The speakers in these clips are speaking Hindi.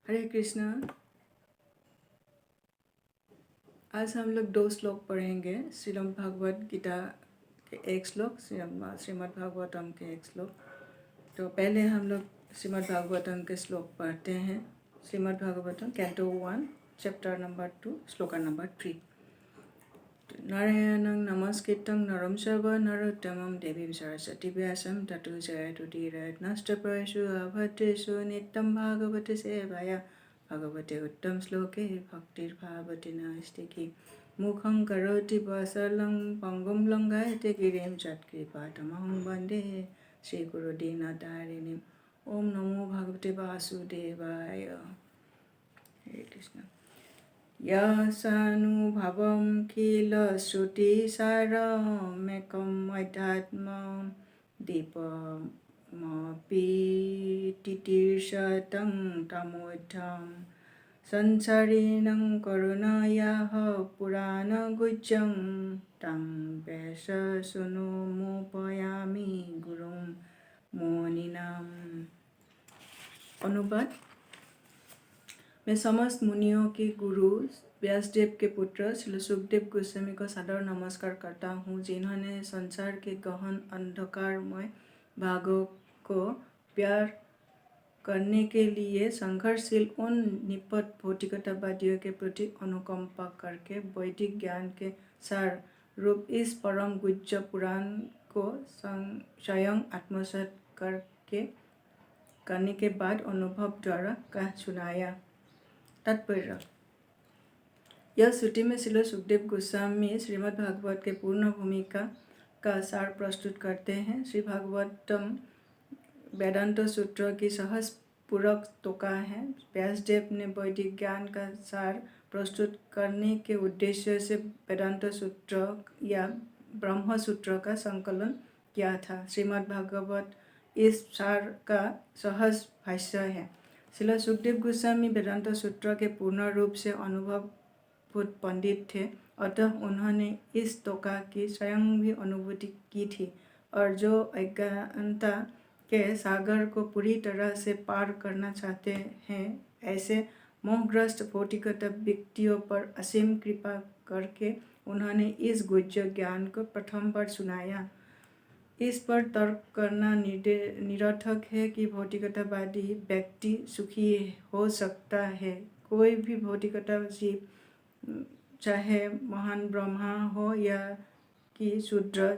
हरे कृष्णा। आज हम लोग 2 श्लोक पढ़ेंगे। श्रीमद् भागवत गीता के 1 श्लोक, श्रीमद् भागवतम के 1 श्लोक। तो पहले हम लोग श्रीमद् भागवतम के श्लोक पढ़ते हैं। Shrimad Bhagavatam canto 1 chapter number 2 श्लोक नंबर 3। नारायणं नमस्कृतं नरं चैव नरोत्तमं देवीं सरस्वतीं व्यासं ततो जयतुदीरयत्नस्तप्येषु अभद्रेषु नित्यं भागवते सेवाया भगवते उत्तम श्लोके भक्तिर्भावति नास्ति। मुखं करोति वाचालं पङ्गुं लङ्घयते गिरिं यत्कृपातमहं वन्दे श्रीगुरुदीनतारिणीम्। ओम नमो भगवते वासुदेवाय। हरे कृष्ण। यसानुभवं किल श्रुतिसारमेकम् अध्यात्मं दीपमपि तितिर्षतं तमोद्धं संसारिणं करुणायाः पुराणगुह्यं तं वैशसुनुमुपयामि गुरुं मुनीनाम्। अनुवाद। मैं समस्त मुनियों के गुरु व्यासदेव के पुत्र श्री सुखदेव गोस्वामी को सादर नमस्कार करता हूँ, जिन्होंने संसार के गहन अंधकारमय भागों को प्यार करने के लिए संघर्षशील उन निपट भौतिकतावादियों के प्रति अनुकंपा करके वैदिक ज्ञान के सार रूप इस परम गुह्य पुराण को स्वयं आत्मसात करने के बाद अनुभव द्वारा कह सुनाया। तात्पर्य। यह श्रुति में श्रील सुखदेव गोस्वामी श्रीमद् भागवत के पूर्ण भूमिका का सार प्रस्तुत करते हैं। श्री भागवतम वेदांत सूत्र की सहज पूरक टोका है। व्यासदेव ने वैदिक ज्ञान का सार प्रस्तुत करने के उद्देश्य से वेदांत सूत्र या ब्रह्म सूत्र का संकलन किया था। श्रीमद् भागवत इस सार का सहज भाष्य है। श्रील सुखदेव गोस्वामी वेदांत सूत्र के पूर्ण रूप से अनुभवभूत पंडित थे, अतः उन्होंने इस टोका की स्वयं भी अनुभूति की थी और जो अज्ञानता के सागर को पूरी तरह से पार करना चाहते हैं, ऐसे मोहग्रस्त भौतिकता व्यक्तियों पर असीम कृपा करके उन्होंने इस गुह्य ज्ञान को प्रथम बार सुनाया। इस पर तर्क करना निरर्थक है कि भौतिकतावादी व्यक्ति सुखी हो सकता है। कोई भी भौतिकता जीव, चाहे महान ब्रह्मा हो या कि शूद्र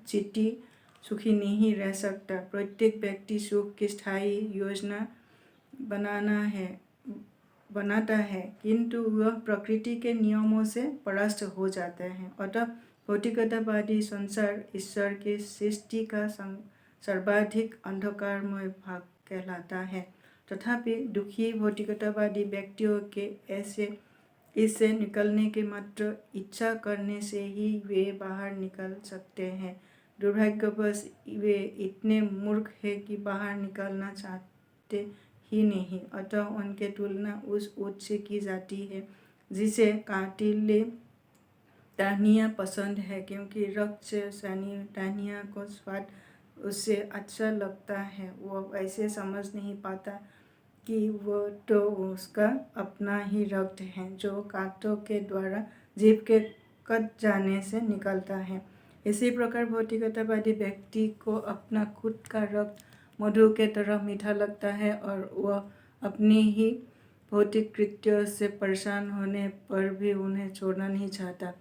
चीटी, सुखी नहीं रह सकता। प्रत्येक व्यक्ति सुख की स्थायी योजना बनाता है, किंतु वह प्रकृति के नियमों से परास्त हो जाता है। अतः भौतिकतावादी संसार ईश्वर की सृष्टि का सर्वाधिक अंधकारमय भाग कहलाता है। तथापि दुखी भौतिकतावादी व्यक्तियों के इससे निकलने के मात्र इच्छा करने से ही वे बाहर निकल सकते हैं। दुर्भाग्यवश वे इतने मूर्ख हैं कि बाहर निकलना चाहते ही नहीं, अतः उनके तुलना उस ऊँट से की जाती है जिसे काटिले टहनियाँ पसंद है, क्योंकि रक्त से सनी टहनियाँ को स्वाद उससे अच्छा लगता है। वो ऐसे समझ नहीं पाता कि वो तो उसका अपना ही रक्त है जो कांटों के द्वारा जीभ के कट जाने से निकलता है। इसी प्रकार भौतिकतावादी व्यक्ति को अपना खुद का रक्त मधु के तरह मीठा लगता है और वह अपनी ही भौतिक कृत्यों से परेशान होने पर भी उन्हें छोड़ना नहीं चाहता।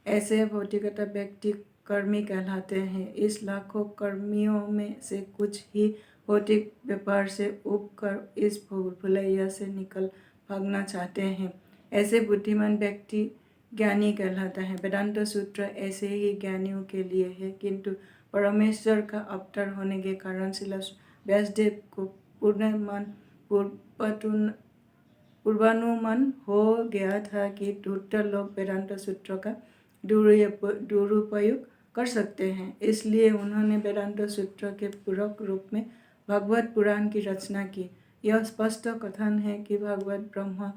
ऐसे भौतिकता व्यक्ति कर्मी कहलाते हैं। इस लाखों कर्मियों में से कुछ ही भौतिक व्यापार से उब कर इस भूलैया से निकल भागना चाहते हैं। ऐसे बुद्धिमान व्यक्ति ज्ञानी कहलाता है। वेदांत सूत्र ऐसे ही ज्ञानियों के लिए है, किंतु परमेश्वर का अवतार होने के कारण श्रील व्यासदेव को पूर्वानुमान हो गया था कि धूर्त लोग वेदांत सूत्र का दुरुपयोग कर सकते हैं। इसलिए उन्होंने वेदांत सूत्र के पूरक रूप में भागवत पुराण की रचना की। यह स्पष्ट कथन है कि भागवत ब्रह्म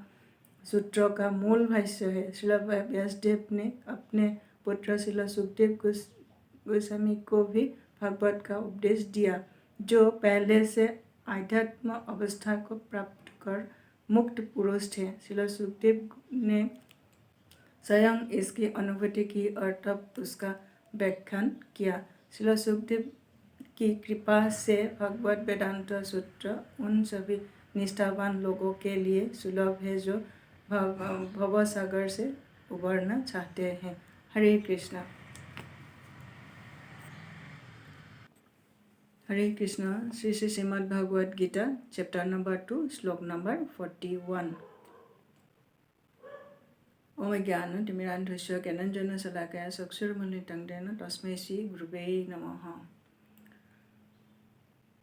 सूत्र का मूल भाष्य है। श्रील व्यासदेव ने अपने पुत्र श्रील सुखदेव गोस्वामी को भी भागवत का उपदेश दिया, जो पहले से आध्यात्म अवस्था को प्राप्त कर मुक्त पुरुष थे। श्रील सुखदेव ने स्वयं इसकी अनुभूति की और तब उसका व्याख्यान किया। श्रील सुखदेव की कृपा से भगवत वेदांत सूत्र उन सभी निष्ठावान लोगों के लिए सुलभ है जो भव सागर से उबरना चाहते हैं। हरे कृष्णा। हरे कृष्णा। श्री श्री श्रीमद् भागवत गीता चैप्टर नंबर 2 श्लोक नंबर 41। ओम ज्ञान तिमिरान्धस्य ज्ञानाञ्जन शलाकया चक्षुरुन्मिलितं येन तस्मै श्री गुरुवे नमः।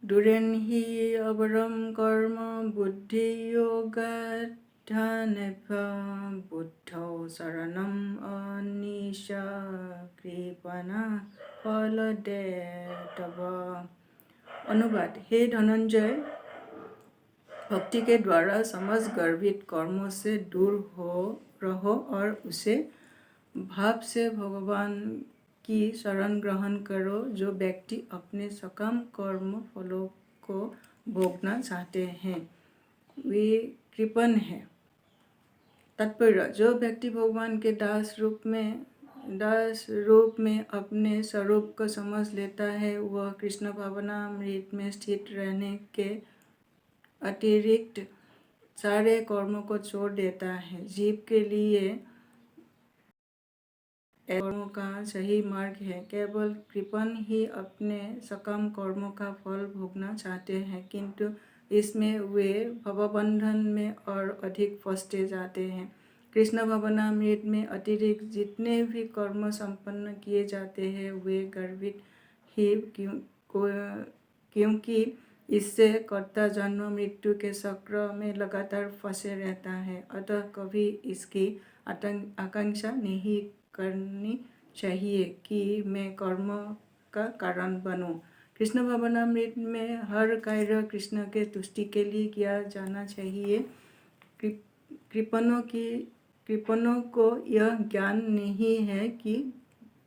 दुरेन् हि अवरं कर्म बुद्धियोगात् ध्यानेभ्यः बुद्धौ शरणम् अनिशा कृपणा फलदेतव। अनुवाद। हे धनंजय, भक्ति के द्वारा समस्त गर्भित कर्मों से दूर हो रहो और उसे भाव से भगवान की शरण ग्रहण करो। जो व्यक्ति अपने सकाम कर्म फलों को भोगना चाहते हैं वे कृपण है। तात्पर्य। जो व्यक्ति भगवान के दास रूप में अपने स्वरूप को समझ लेता है वह कृष्ण भावनामृत में स्थित रहने के अतिरिक्त सारे कर्मों को छोड़ देता है। जीव के लिए कर्मों का सही मार्ग है। केवल कृपण ही अपने सकाम कर्मों का फल भोगना चाहते हैं, किंतु इसमें वे भवबंधन में और अधिक फंसते जाते हैं। कृष्ण भावनामृत में अतिरिक्त जितने भी कर्म संपन्न किए जाते हैं वे गर्भित ही क्योंकि इससे कर्ता जन्म मृत्यु के चक्र में लगातार फंसे रहता है। अतः कभी इसकी आकांक्षा नहीं करनी चाहिए कि मैं कर्म का कारण बनूं। कृष्ण भावनामृत में हर कार्य कृष्ण के तुष्टि के लिए किया जाना चाहिए। कृपणों को यह ज्ञान नहीं है कि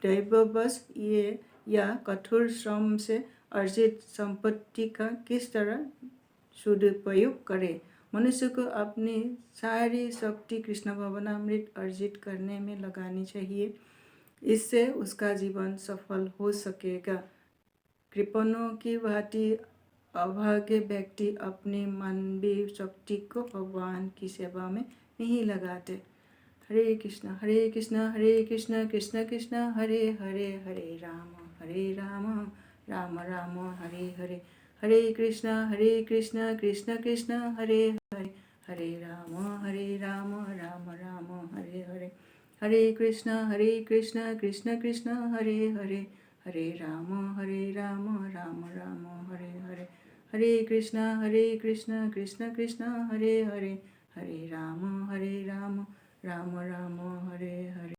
दैववश ये या कठोर श्रम से अर्जित संपत्ति का किस तरह सदुपयोग करे। मनुष्य को अपनी सारी शक्ति कृष्ण भावनामृत अर्जित करने में लगानी चाहिए। इससे उसका जीवन सफल हो सकेगा। कृपणों की भांति अभागे व्यक्ति अपनी मानवीय शक्ति को भगवान की सेवा में नहीं लगाते। हरे कृष्ण हरे कृष्ण कृष्ण कृष्ण हरे हरे हरे राम राम राम हरे हरे। हरे कृष्ण कृष्ण कृष्ण हरे हरे हरे राम राम राम हरे हरे। हरे कृष्ण कृष्ण कृष्ण हरे हरे हरे राम राम राम हरे हरे। हरे कृष्ण कृष्ण कृष्ण हरे हरे हरे राम राम राम हरे हरे।